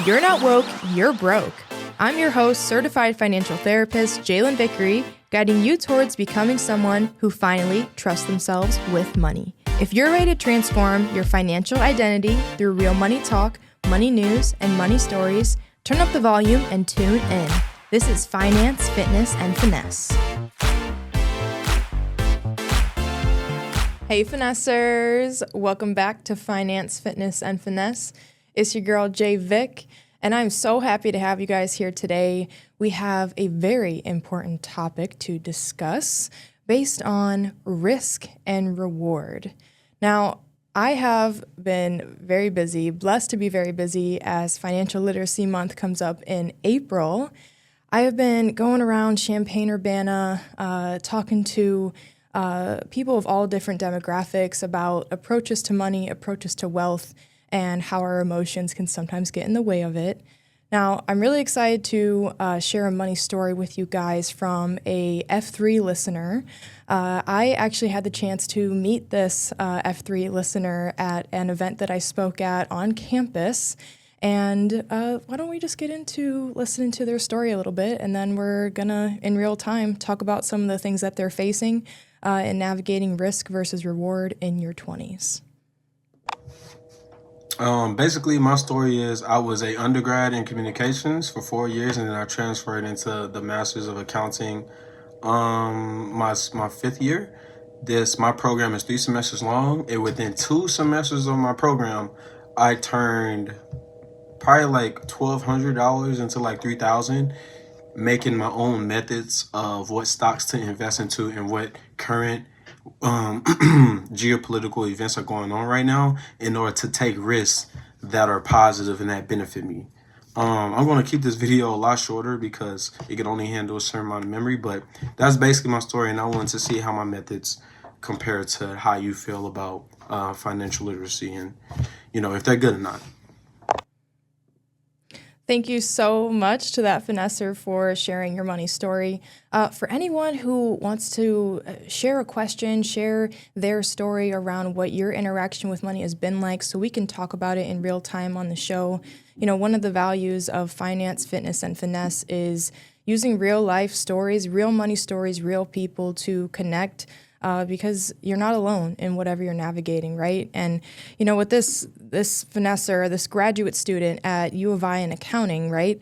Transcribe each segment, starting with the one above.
You're not woke, you're broke. I'm your host, certified financial therapist Jaelyn Vickery, guiding you towards becoming someone who finally trusts themselves with money. If you're ready to transform your financial identity through real money talk, money news, and money stories, turn up the volume and tune in. This is Finance, Fitness, and Finesse. Hey, Finessers! Welcome back to Finance, Fitness, and Finesse. It's your girl, JaeVic, and I'm so happy to have you guys here today. We have a very important topic to discuss based on risk and reward. Now, I have been very busy, blessed to be very busy as Financial Literacy Month comes up in April. I have been going around Champaign-Urbana, talking to people of all different demographics about approaches to money, approaches to wealth, and how our emotions can sometimes get in the way of it. Now, I'm really excited to share a money story with you guys from a F3 listener. I actually had the chance to meet this F3 listener at an event that I spoke at on campus. And why don't we just get into listening to their story a little bit, and then we're gonna, in real time, talk about some of the things that they're facing in navigating risk versus reward in your 20s. Basically, my story is I was a undergrad in communications for 4 years, and then I transferred into the Masters of Accounting my fifth year. My program is 3 semesters long, and within 2 semesters of my program, I turned probably like $1,200 into like $3,000, making my own methods of what stocks to invest into and what current geopolitical events are going on right now in order to take risks that are positive and that benefit me. I'm going to keep this video a lot shorter because it can only handle a certain amount of memory, but that's basically my story, and I wanted to see how my methods compare to how you feel about financial literacy and, if they're good or not. Thank you so much to that finesser for sharing your money story. For anyone who wants to share a question, share their story around what your interaction with money has been like so we can talk about it in real time on the show. One of the values of Finance, Fitness, and Finesse is using real life stories, real money stories, real people to connect because you're not alone in whatever you're navigating, right? And, with this finesser, this graduate student at U of I in accounting, right,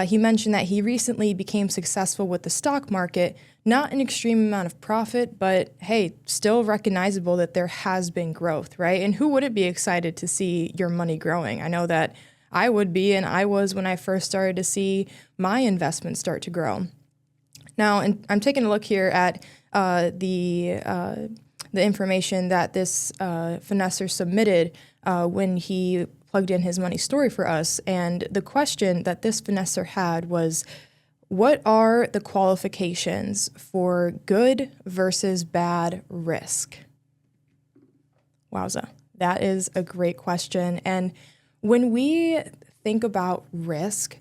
he mentioned that he recently became successful with the stock market, not an extreme amount of profit, but, hey, still recognizable that there has been growth, right? And who wouldn't be excited to see your money growing? I know that I would be, and I was when I first started to see my investments start to grow. Now, and I'm taking a look here at the information that this finesser submitted when he plugged in his money story for us. And the question that this finesser had was, what are the qualifications for good versus bad risk? Wowza, that is a great question. And when we think about risk,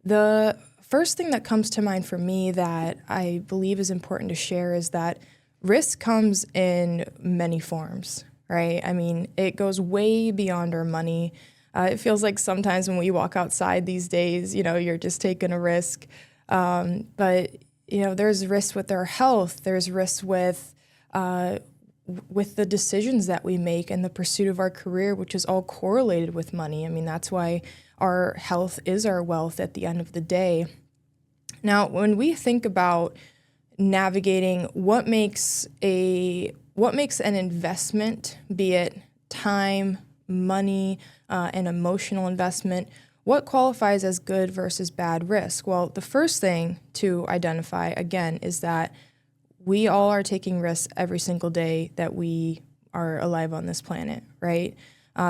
the first thing that comes to mind for me that I believe is important to share is that risk comes in many forms, right? I mean, it goes way beyond our money. It feels like sometimes when we walk outside these days, you're just taking a risk. But there's risk with our health. There's risk with the decisions that we make and the pursuit of our career, which is all correlated with money. I mean, that's why our health is our wealth at the end of the day. Now, when we think about navigating what makes an investment, be it time, money, and emotional investment, what qualifies as good versus bad risk? Well, the first thing to identify, again, is that we all are taking risks every single day that we are alive on this planet, right?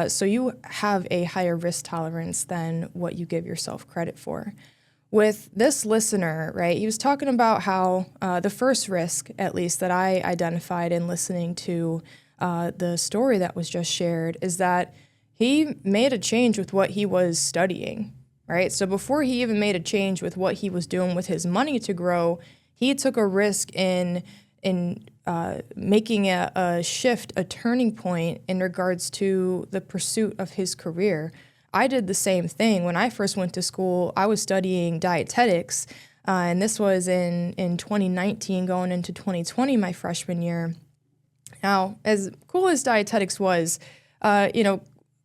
So you have a higher risk tolerance than what you give yourself credit for. With this listener, right, he was talking about how the first risk, at least that I identified in listening to the story that was just shared, is that he made a change with what he was studying, right? So before he even made a change with what he was doing with his money to grow, he took a risk in making a shift, a turning point in regards to the pursuit of his career. I did the same thing. When I first went to school, I was studying dietetics, and this was in 2019 going into 2020, my freshman year. Now, as cool as dietetics was,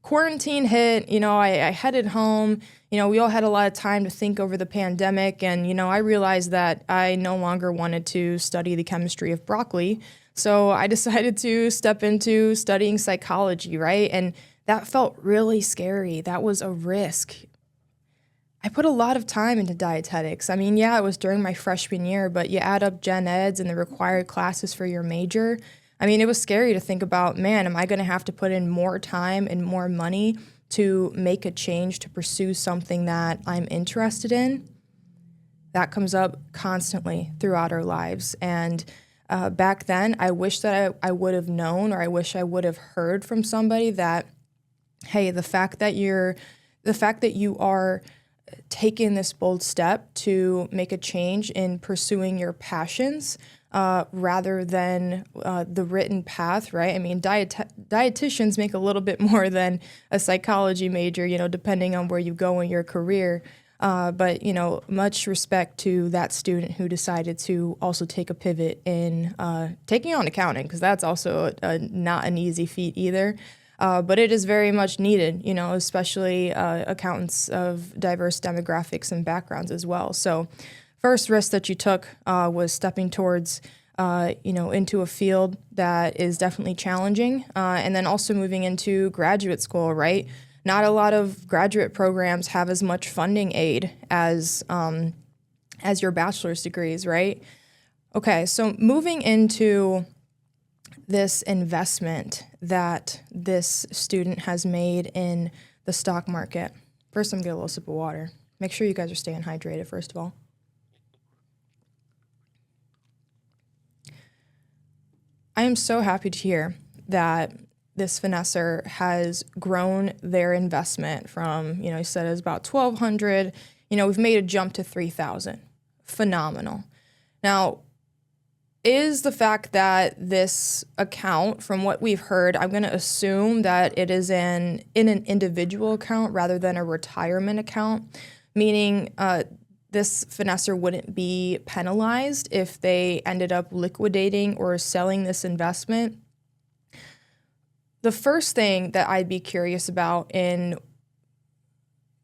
quarantine hit, I headed home. We all had a lot of time to think over the pandemic, and, I realized that I no longer wanted to study the chemistry of broccoli. So I decided to step into studying psychology, right? And that felt really scary. That was a risk. I put a lot of time into dietetics. I mean, yeah, it was during my freshman year, but you add up gen eds and the required classes for your major. I mean, it was scary to think about, man, am I going to have to put in more time and more money to make a change, to pursue something that I'm interested in? That comes up constantly throughout our lives. And back then, I wish that I would have known, or I wish I would have heard from somebody that, hey, the fact that you are taking this bold step to make a change in pursuing your passions, rather than the written path, right? I mean, dietitians make a little bit more than a psychology major, depending on where you go in your career. But, much respect to that student who decided to also take a pivot in taking on accounting, because that's also not an easy feat either. But it is very much needed, especially accountants of diverse demographics and backgrounds as well. So first risk that you took was stepping towards, into a field that is definitely challenging, and then also moving into graduate school, right? Not a lot of graduate programs have as much funding aid as your bachelor's degrees, right? Okay, so moving into this investment that this student has made in the stock market. First, I'm gonna get a little sip of water. Make sure you guys are staying hydrated, first of all. I am so happy to hear that this finesser has grown their investment from, he said it was about $1,200. We've made a jump to $3,000. Phenomenal. Now, is the fact that this account, from what we've heard, I'm going to assume that it is in an individual account rather than a retirement account, meaning this finesser wouldn't be penalized if they ended up liquidating or selling this investment. The first thing that I'd be curious about in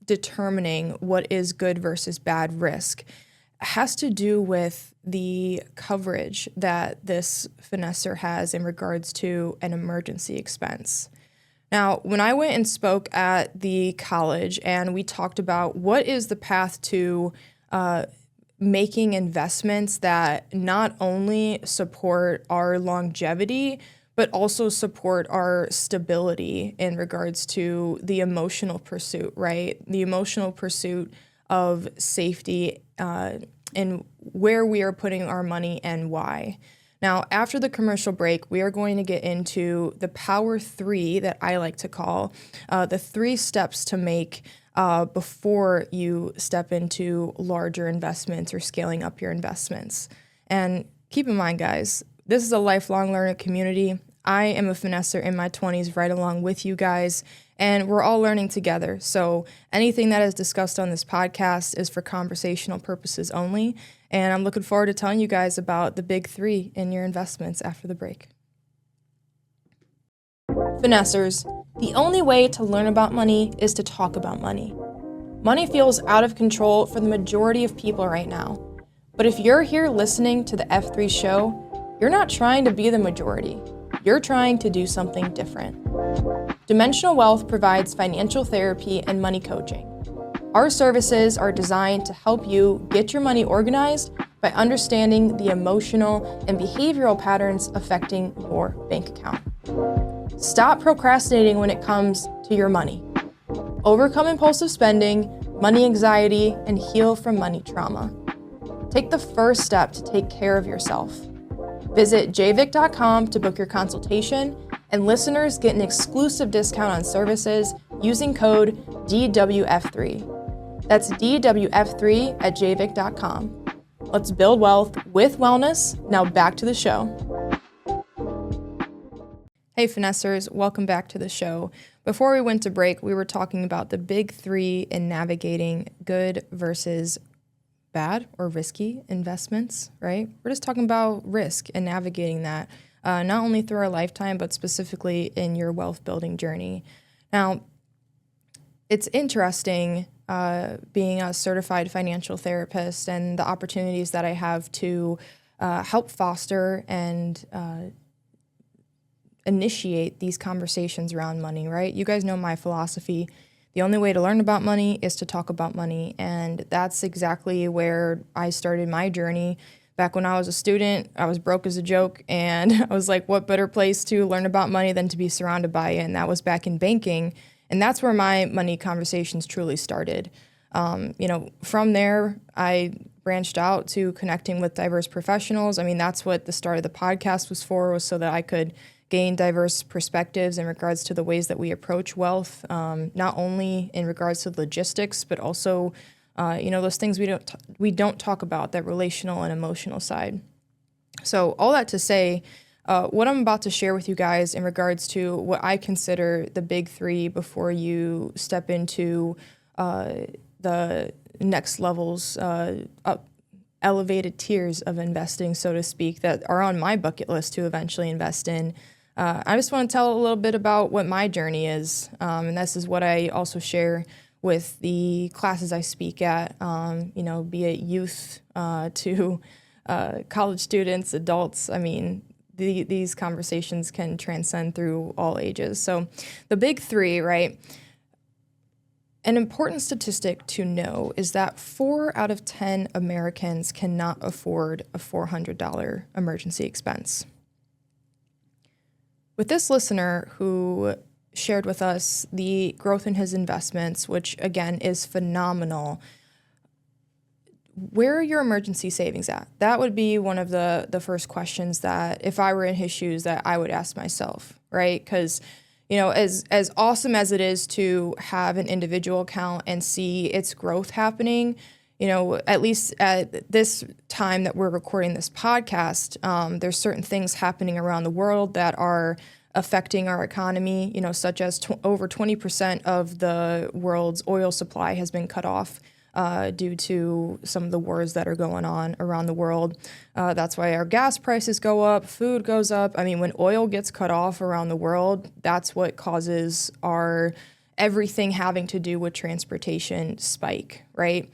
determining what is good versus bad risk has to do with the coverage that this finesser has in regards to an emergency expense. Now, when I went and spoke at the college and we talked about what is the path to making investments that not only support our longevity, but also support our stability in regards to the emotional pursuit, right? The emotional pursuit of safety and where we are putting our money and why. Now, after the commercial break, we are going to get into the Power 3 that I like to call the 3 steps to make before you step into larger investments or scaling up your investments. And keep in mind, guys, this is a lifelong learning community. I am a finesser in my 20s right along with you guys, and we're all learning together. So anything that is discussed on this podcast is for conversational purposes only, and I'm looking forward to telling you guys about the big 3 in your investments after the break. Finessers, the only way to learn about money is to talk about money. Money feels out of control for the majority of people right now. But if you're here listening to the F3 show, you're not trying to be the majority. You're trying to do something different. Dimensional Wealth provides financial therapy and money coaching. Our services are designed to help you get your money organized by understanding the emotional and behavioral patterns affecting your bank account. Stop procrastinating when it comes to your money. Overcome impulsive spending, money anxiety, and heal from money trauma. Take the first step to take care of yourself. Visit JaeVic.com to book your consultation, and listeners get an exclusive discount on services using code DWF3. That's DWF3 at JaeVic.com. Let's build wealth with wellness. Now back to the show. Hey, finessers, welcome back to the show. before we went to break, we were talking about the big three in navigating good versus bad or risky investments, right? We're just talking about risk and navigating that, not only through our lifetime, but specifically in your wealth building journey. Now, it's interesting being a certified financial therapist and the opportunities that I have to help foster and initiate these conversations around money, right? You guys know my philosophy. The only way to learn about money is to talk about money. And that's exactly where I started my journey. Back when I was a student, I was broke as a joke. And I was like, what better place to learn about money than to be surrounded by it? And that was back in banking. And that's where my money conversations truly started. From there, I branched out to connecting with diverse professionals. I mean, that's what the start of the podcast was for, was so that I could gain diverse perspectives in regards to the ways that we approach wealth, not only in regards to logistics, but also, those things we don't talk about, that relational and emotional side. So all that to say, what I'm about to share with you guys in regards to what I consider the big three before you step into the next levels, elevated tiers of investing, so to speak, that are on my bucket list to eventually invest in. I just want to tell a little bit about what my journey is, and this is what I also share with the classes I speak at, be it youth to college students, adults. I mean, these conversations can transcend through all ages. So the big three, right? An important statistic to know is that 4 out of 10 Americans cannot afford a $400 emergency expense. With this listener who shared with us the growth in his investments, which again is phenomenal, where are your emergency savings at? That would be one of the first questions that, if I were in his shoes, that I would ask myself, right? Because, as awesome as it is to have an individual account and see its growth happening, at least at this time that we're recording this podcast, there's certain things happening around the world that are affecting our economy, such as over 20% of the world's oil supply has been cut off due to some of the wars that are going on around the world. That's why our gas prices go up, food goes up. I mean, when oil gets cut off around the world, that's what causes our everything having to do with transportation spike, right?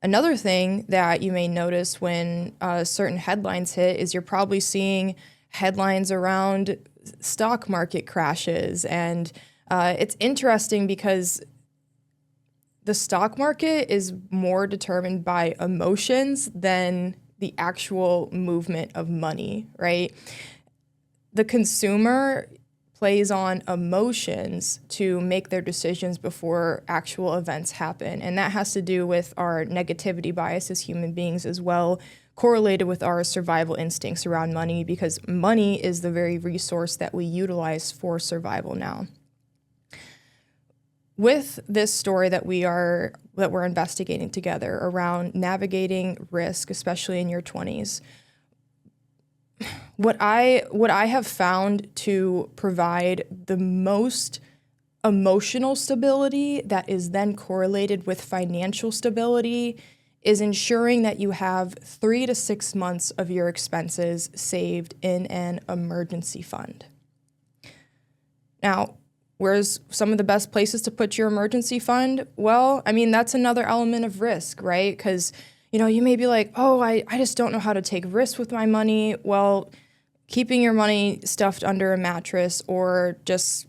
Another thing that you may notice when certain headlines hit is you're probably seeing headlines around stock market crashes. And it's interesting because the stock market is more determined by emotions than the actual movement of money, right? The consumer plays on emotions to make their decisions before actual events happen. And that has to do with our negativity bias as human beings as well, correlated with our survival instincts around money, because money is the very resource that we utilize for survival now. With this story that we're investigating together around navigating risk, especially in your 20s, what I have found to provide the most emotional stability that is then correlated with financial stability is ensuring that you have 3 to 6 months of your expenses saved in an emergency fund. Now, where's some of the best places to put your emergency fund? Well, I mean, that's another element of risk, right? Because, you may be like, oh, I just don't know how to take risks with my money. Well, keeping your money stuffed under a mattress or just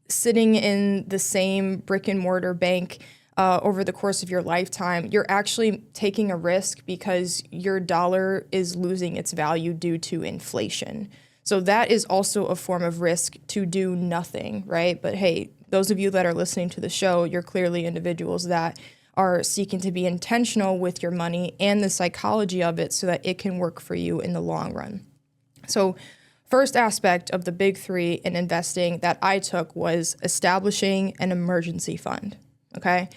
sitting in the same brick and mortar bank over the course of your lifetime, you're actually taking a risk because your dollar is losing its value due to inflation. So that is also a form of risk to do nothing, right? But hey, those of you that are listening to the show, you're clearly individuals that are seeking to be intentional with your money and the psychology of it so that it can work for you in the long run. So first aspect of the big three in investing that I took was establishing an emergency fund, okay?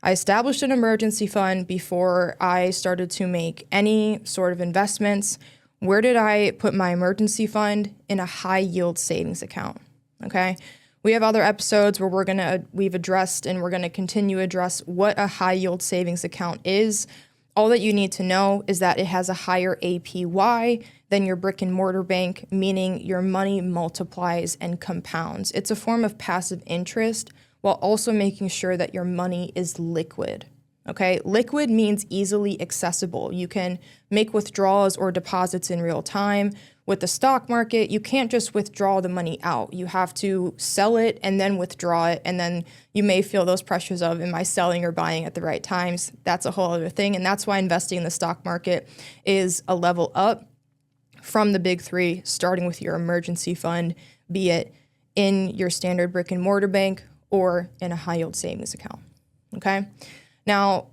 I established an emergency fund before I started to make any sort of investments. Where did I put my emergency fund? In a high yield savings account, okay? We have other episodes where we've addressed and we're going to continue to address what a high yield savings account is. All that you need to know is that it has a higher APY than your brick and mortar bank, meaning your money multiplies and compounds. It's a form of passive interest while also making sure that your money is liquid. Okay, liquid means easily accessible. You can make withdrawals or deposits in real time. With the stock market, you can't just withdraw the money out. You have to sell it and then withdraw it. And then you may feel those pressures of, am I selling or buying at the right times? That's a whole other thing. And that's why investing in the stock market is a level up from the big three, starting with your emergency fund, be it in your standard brick and mortar bank or in a high yield savings account. Okay. Now,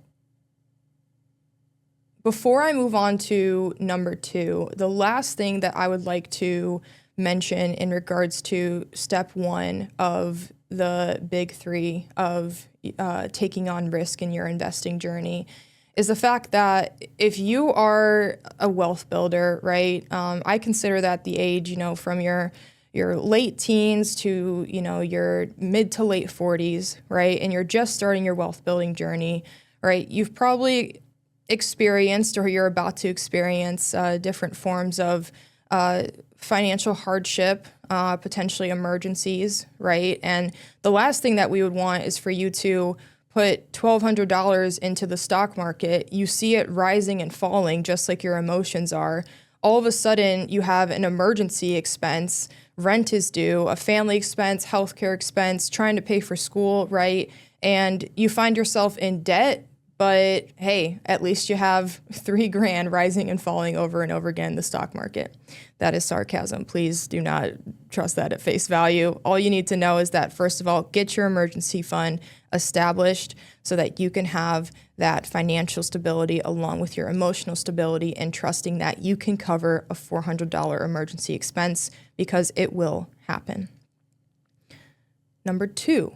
before I move on to number 2, the last thing that I would like to mention in regards to step 1 of the big 3 of taking on risk in your investing journey is the fact that if you are a wealth builder, right, I consider that the age, from your late teens to, your mid to late 40s, right, and you're just starting your wealth building journey, right, you've probably experienced or you're about to experience different forms of financial hardship, potentially emergencies, right? And the last thing that we would want is for you to put $1,200 into the stock market. You see it rising and falling just like your emotions are. All of a sudden, you have an emergency expense, rent is due, a family expense, healthcare expense, trying to pay for school, right? And you find yourself in debt. But hey, at least you have $3,000 rising and falling over and over again in the stock market. That is sarcasm. Please do not trust that at face value. All you need to know is that, first of all, get your emergency fund established so that you can have that financial stability along with your emotional stability and trusting that you can cover a $400 emergency expense because it will happen. Number 2,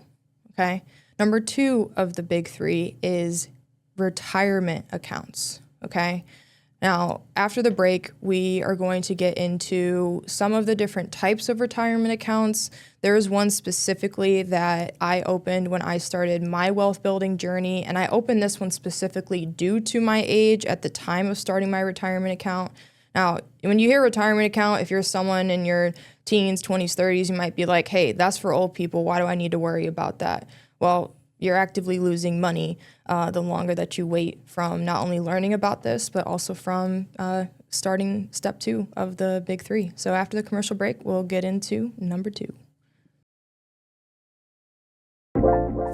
okay? Number 2 of the big 3 is retirement accounts, okay? Now, after the break, we are going to get into some of the different types of retirement accounts. There is one specifically that I opened when I started my wealth building journey, and I opened this one specifically due to my age at the time of starting my retirement account. Now, when you hear retirement account, if you're someone in your teens, 20s, 30s, you might be like, hey, that's for old people. Why do I need to worry about that? Well, you're actively losing money the longer that you wait from not only learning about this, but also from starting step 2 of the big 3. So after the commercial break, we'll get into number 2.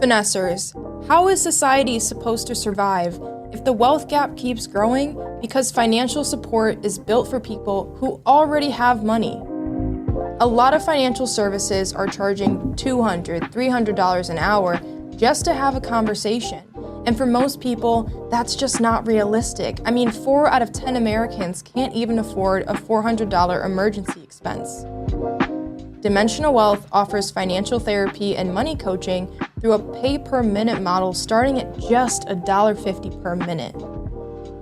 Finessers, how is society supposed to survive if the wealth gap keeps growing because financial support is built for people who already have money? A lot of financial services are charging $200, $300 an hour just to have a conversation. And for most people, that's just not realistic. I mean, 4 out of 10 Americans can't even afford a $400 emergency expense. Dimensional Wealth offers financial therapy and money coaching through a pay-per-minute model starting at just $1.50 per minute.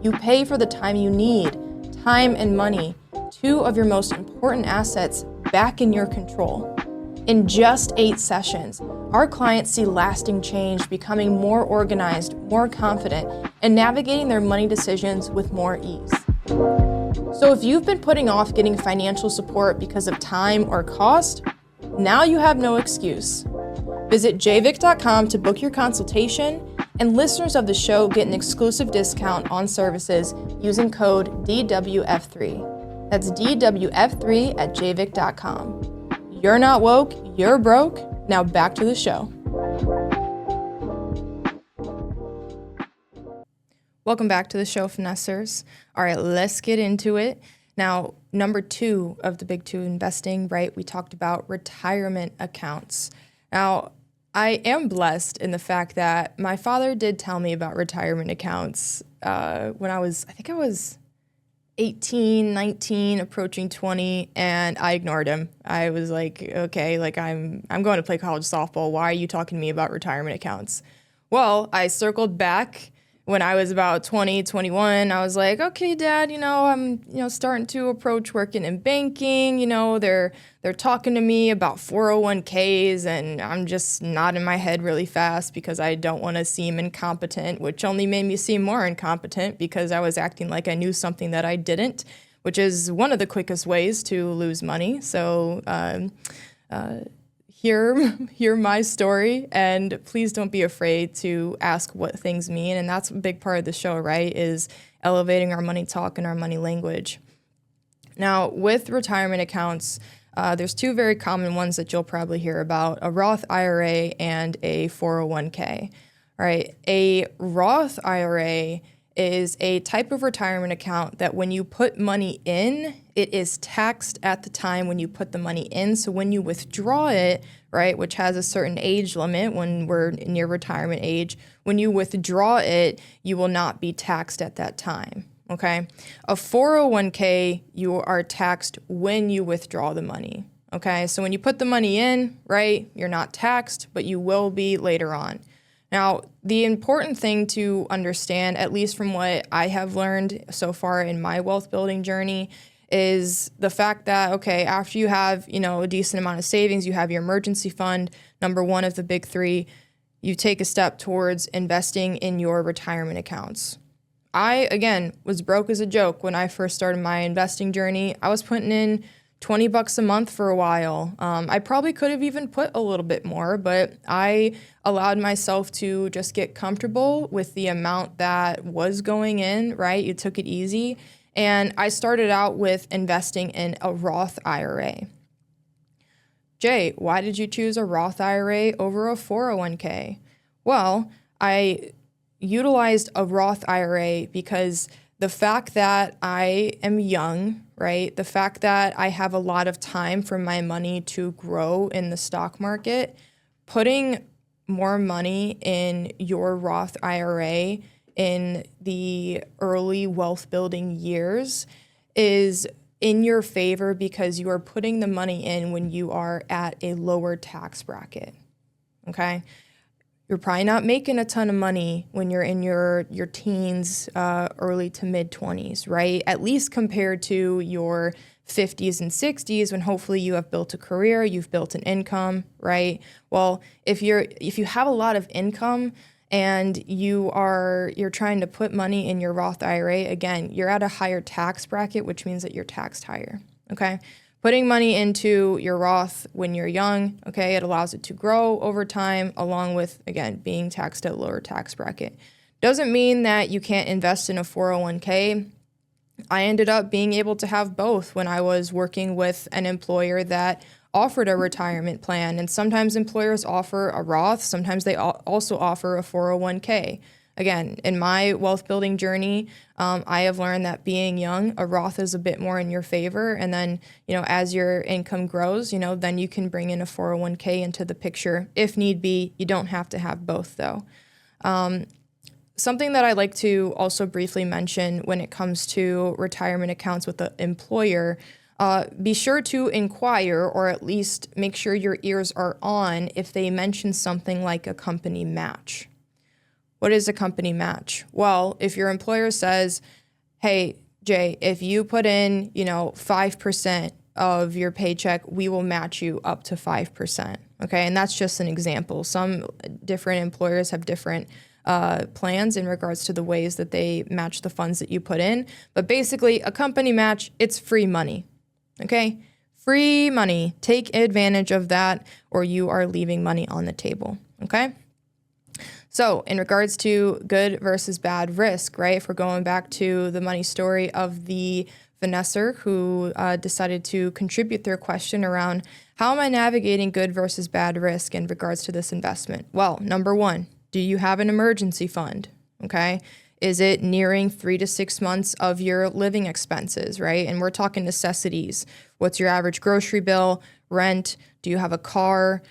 You pay for the time you need, time and money, 2 of your most important assets back in your control. In just 8 sessions, our clients see lasting change, becoming more organized, more confident, and navigating their money decisions with more ease. So if you've been putting off getting financial support because of time or cost, now you have no excuse. Visit JaeVic.com to book your consultation, and listeners of the show get an exclusive discount on services using code DWF3. That's DWF3 at JaeVic.com. You're not woke, you're broke. Now back to the show. Welcome back to the show, Finessers. All right, let's get into it. Now, number 2 of the big 2 investing, right? We talked about retirement accounts. Now, I am blessed in the fact that my father did tell me about retirement accounts when I was 18, 19, approaching 20, and I ignored him. I was like, okay, like I'm going to play college softball. Why are you talking to me about retirement accounts? Well, I circled back when I was about 20, 21, I was like, okay, Dad, I'm, starting to approach working in banking. They're talking to me about 401ks, and I'm just nodding my head really fast because I don't want to seem incompetent, which only made me seem more incompetent because I was acting like I knew something that I didn't, which is one of the quickest ways to lose money. So hear my story, and please don't be afraid to ask what things mean. And that's a big part of the show, right, is elevating our money talk and our money language. Now, with retirement accounts, there's two very common ones that you'll probably hear about: a Roth IRA and a 401k. All right, a Roth IRA is a type of retirement account that when you put money in, it is taxed at the time when you put the money in. So when you withdraw it, right, which has a certain age limit when we're near retirement age, when you withdraw it, you will not be taxed at that time, okay? A 401k, you are taxed when you withdraw the money, okay? So when you put the money in, right, you're not taxed, but you will be later on. Now, the important thing to understand, at least from what I have learned so far in my wealth building journey, is the fact that, okay, after you have, a decent amount of savings, you have your emergency fund, number one of the big three, you take a step towards investing in your retirement accounts. I, again, was broke as a joke when I first started my investing journey. I was putting in $20 a month for a while. I probably could have even put a little bit more, but I allowed myself to just get comfortable with the amount that was going in, right? You took it easy. And I started out with investing in a Roth IRA. Jay, why did you choose a Roth IRA over a 401k? Well, I utilized a Roth IRA because the fact that I am young, right? The fact that I have a lot of time for my money to grow in the stock market, putting more money in your Roth IRA in the early wealth building years is in your favor because you are putting the money in when you are at a lower tax bracket, okay? You're probably not making a ton of money when you're in your teens, early to mid-20s, right? At least compared to your 50s and 60s when hopefully you have built a career, you've built an income, right? Well, if you have a lot of income and you're trying to put money in your Roth IRA, again, you're at a higher tax bracket, which means that you're taxed higher, okay? Putting money into your Roth when you're young, okay, it allows it to grow over time, along with, again, being taxed at a lower tax bracket. Doesn't mean that you can't invest in a 401k. I ended up being able to have both when I was working with an employer that offered a retirement plan. And sometimes employers offer a Roth, sometimes they also offer a 401k. Again, in my wealth building journey, I have learned that being young, a Roth is a bit more in your favor. And then, as your income grows, then you can bring in a 401k into the picture if need be. You don't have to have both, though. Something that I like to also briefly mention when it comes to retirement accounts with the employer, be sure to inquire, or at least make sure your ears are on if they mention something like a company match. What is a company match? Well, if your employer says, hey, Jay, if you put in, 5% of your paycheck, we will match you up to 5%. Okay, and that's just an example. Some different employers have different plans in regards to the ways that they match the funds that you put in. But basically, a company match, it's free money. Okay, free money. Take advantage of that, or you are leaving money on the table. Okay. So in regards to good versus bad risk, right? If we're going back to the money story of the Finesser who decided to contribute their question around how am I navigating good versus bad risk in regards to this investment? Well, number one, do you have an emergency fund? Okay. Is it nearing 3 to 6 months of your living expenses, right? And we're talking necessities. What's your average grocery bill, rent? Do you have a car?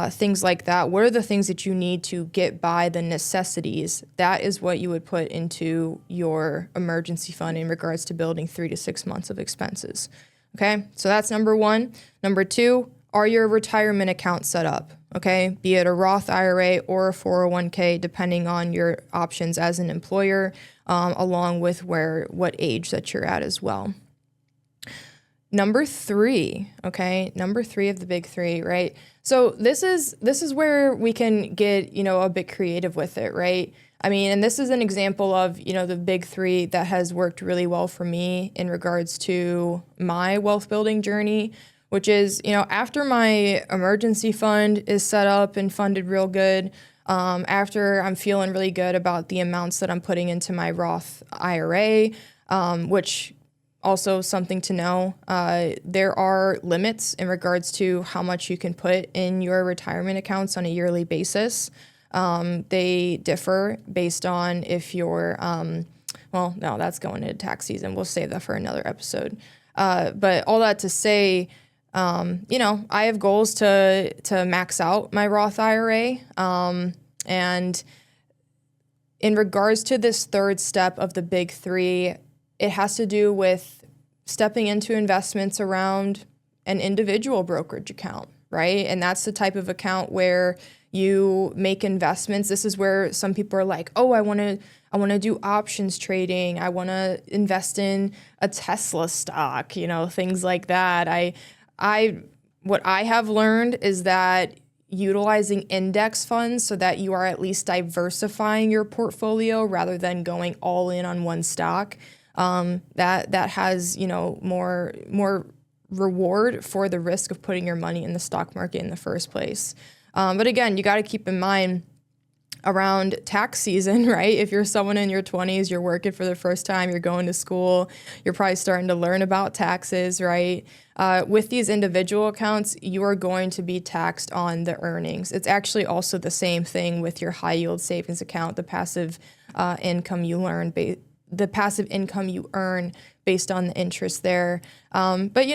Things like that. What are the things that you need to get by, the necessities? That is what you would put into your emergency fund in regards to building 3 to 6 months of expenses. Okay, so that's number one. Number two, are your retirement accounts set up? okay? Be it a Roth IRA or a 401k, depending on your options as an employer, along with what age that you're at as well. Number 3, okay? Number 3 of the big 3, right? So this is where we can get, a bit creative with it, right? I mean, and this is an example of, the big 3 that has worked really well for me in regards to my wealth building journey, which is, after my emergency fund is set up and funded real good, after I'm feeling really good about the amounts that I'm putting into my Roth IRA, which also something to know, there are limits in regards to how much you can put in your retirement accounts on a yearly basis. They differ based on if you're, well, no, that's going into tax season. We'll save that for another episode. But all that to say, I have goals to max out my Roth IRA. And in regards to this third step of the big 3, it has to do with stepping into investments around an individual brokerage account, right? And that's the type of account where you make investments. This is where some people are like, oh, I want to do options trading. I want to invest in a Tesla stock, things like that. What I have learned is that utilizing index funds so that you are at least diversifying your portfolio rather than going all in on one stock, that has, more reward for the risk of putting your money in the stock market in the first place. But again, you got to keep in mind around tax season, right? If you're someone in your 20s, you're working for the first time, you're going to school, you're probably starting to learn about taxes, right? With these individual accounts, you are going to be taxed on the earnings. It's actually also the same thing with your high yield savings account, the passive income you earn based on the interest there. But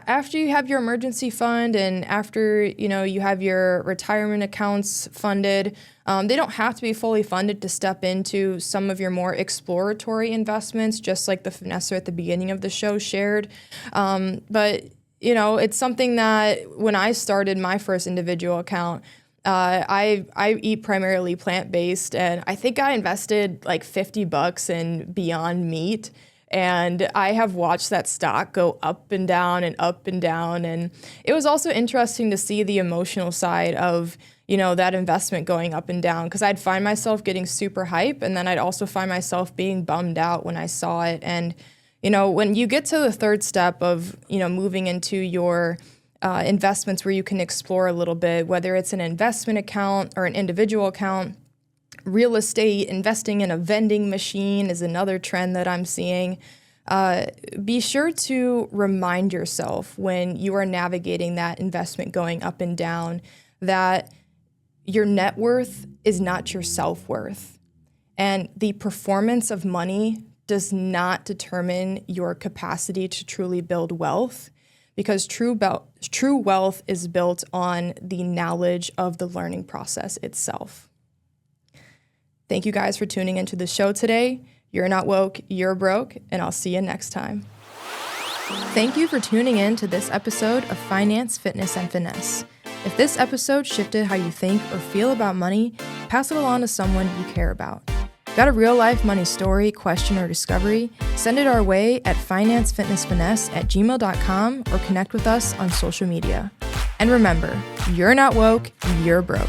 after you have your emergency fund and after, you have your retirement accounts funded, they don't have to be fully funded to step into some of your more exploratory investments, just like the Finesse at the beginning of the show shared. But, it's something that when I started my first individual account, I eat primarily plant-based, and I think I invested like $50 in Beyond Meat, and I have watched that stock go up and down and up and down, and it was also interesting to see the emotional side of, that investment going up and down, because I'd find myself getting super hype, and then I'd also find myself being bummed out when I saw it. And, when you get to the third step of, moving into your investments where you can explore a little bit, whether it's an investment account or an individual account, real estate, investing in a vending machine is another trend that I'm seeing. Be sure to remind yourself when you are navigating that investment going up and down that your net worth is not your self-worth. And the performance of money does not determine your capacity to truly build wealth, because true wealth is built on the knowledge of the learning process itself. Thank you guys for tuning into the show today. You're not woke, you're broke, and I'll see you next time. Thank you for tuning in to this episode of Finance, Fitness, and Finesse. If this episode shifted how you think or feel about money, pass it along to someone you care about. Got a real-life money story, question, or discovery? Send it our way at financefitnessfinesse@gmail.com or connect with us on social media. And remember, you're not woke, you're broke.